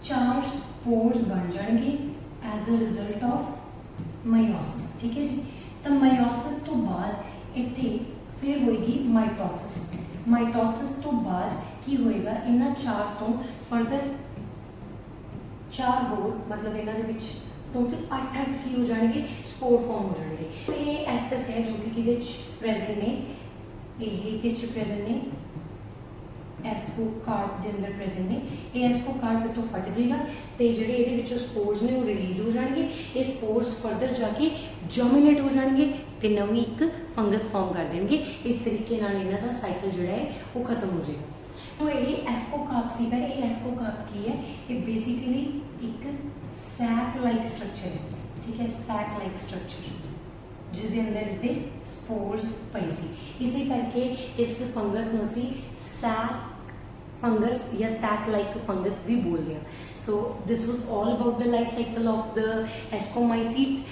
A: 4 ਸਪੋਰਸ ਬਣ ਜਾਣਗੇ ਐਜ਼ ਅ ਰਿਜ਼ਲਟ ਆਫ ਮਾਈਓਸਿਸ। ਠੀਕ ਹੈ ਜੀ। ਤਾਂ ਮਾਈਓਸਿਸ ਤੋਂ ਬਾਅਦ ਇੱਥੇ ਫਿਰ ਹੋਏਗੀ ਮਾਈਟੋਸਿਸ। ਮਾਈਟੋਸਿਸ ਤੋਂ ਬਾਅਦ ਕੀ ਹੋਏਗਾ, ਇਹਨਾਂ 4 ਤੋਂ ਫਰਦਰ 4 ਹੋਰ, ਮਤਲਬ ਇਹਨਾਂ ਦੇ ਵਿੱਚ ਟੋਟਲ 8 ਕੀ ਹੋ ਜਾਣਗੇ, ਸਪੋਰ ਫਾਰਮ ਹੋ ਜਾਣਗੇ। ਇਹ ਐਸਕਸ ਹੈ ਜੋ ਕਿ ਕਿਹਦੇ ਚ ਪ੍ਰੈਜ਼ੈਂਟ ਨੇ, ਇਹ ਕਿਸ ਚ ਪ੍ਰੈਜ਼ੈਂਟ ਨੇ, ਐਸਕੋਕਾਰਪ ਦੇ ਅੰਦਰ ਪ੍ਰੈਜ਼ੈਂਟ ਨੇ। ਇਹ ਐਸਕੋਕਾਰਪ ਤੋਂ ਫਟ ਜਾਏਗਾ ਤੇ ਜਿਹੜੇ ਇਹਦੇ ਵਿੱਚੋਂ ਸਪੋਰਸ ਨੇ ਉਹ ਰਿਲੀਜ਼ ਹੋ ਜਾਣਗੇ। ਇਹ ਸਪੋਰਸ ਫਰਦਰ ਜਾ ਕੇ ਜਰਮੀਨੇਟ ਹੋ ਜਾਣਗੇ ਤੇ ਨਵੀਂ ਇੱਕ ਫੰਗਸ ਫਾਰਮ ਕਰ ਦੇਣਗੇ। ਇਸ ਤਰੀਕੇ ਨਾਲ ਇਹਨਾਂ ਦਾ ਸਾਈਕਲ ਜਿਹੜਾ ਹੈ ਉਹ ਖਤਮ ਹੋ ਜਾਏਗਾ। तो ये एस्कोकार्प सीगा, ये एस्कोकार्प की है, ये बेसिकली एक सैक लाइक स्ट्रक्चर है। ठीक है, सैक लाइक स्ट्रक्चर जिस दे अंदर इसके स्पोर्स पई सी। इसे करके इस फंगस नूं असीं सैक फंगस या सैक लाइक फंगस भी बोलते हैं। So this was all about the life cycle of the ascomycetes.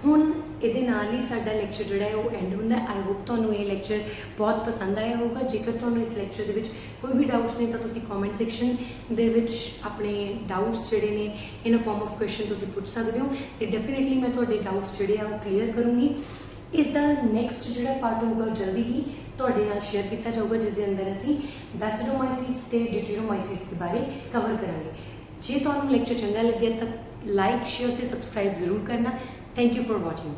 A: ਹੁਣ ਇਹਦੇ ਨਾਲ ਹੀ ਸਾਡਾ ਲੈਕਚਰ ਜਿਹੜਾ ਹੈ ਉਹ ਐਂਡ ਹੁੰਦਾ। ਆਈ ਹੋਪ ਤੁਹਾਨੂੰ ਇਹ ਲੈਕਚਰ ਬਹੁਤ ਪਸੰਦ ਆਇਆ ਹੋਊਗਾ। ਜੇਕਰ ਤੁਹਾਨੂੰ ਇਸ ਲੈਕਚਰ ਦੇ ਵਿੱਚ ਕੋਈ ਵੀ ਡਾਊਟਸ ਨੇ ਤਾਂ ਤੁਸੀਂ ਕਮੈਂਟ ਸੈਕਸ਼ਨ ਦੇ ਵਿੱਚ ਆਪਣੇ ਡਾਊਟਸ ਜਿਹੜੇ ਨੇ ਇਨ ਅ ਫਾਰਮ ਆਫ ਕੁਐਸਚਨ ਤੁਸੀਂ ਪੁੱਛ ਸਕਦੇ ਹੋ ਤੇ ਡੈਫੀਨੇਟਲੀ ਮੈਂ ਤੁਹਾਡੇ ਡਾਊਟਸ ਜਿਹੜੇ ਆ ਉਹ ਕਲੀਅਰ ਕਰੂੰਗੀ। ਇਸ ਦਾ ਨੈਕਸਟ ਜਿਹੜਾ ਪਾਰਟ ਹੋਊਗਾ ਜਲਦੀ ਹੀ ਤੁਹਾਡੇ ਨਾਲ ਸ਼ੇਅਰ ਕੀਤਾ ਜਾਊਗਾ, ਜਿਸ ਦੇ ਅੰਦਰ ਅਸੀਂ ਬੈਸਿਡੋਮਾਈਸੀਟਸ ਤੇ ਡਿਊਟੇਰੋਮਾਈਸੀਟਸ ਦੇ ਬਾਰੇ ਕਵਰ ਕਰਾਂਗੇ। ਜੇ ਤੁਹਾਨੂੰ ਲੈਕਚਰ ਚੰਗਾ ਲੱਗਿਆ ਤਾਂ ਲਾਈਕ, ਸ਼ੇਅਰ ਤੇ ਸਬਸਕ੍ਰਾਈਬ ਜ਼ਰੂਰ ਕਰਨਾ। Thank you for watching.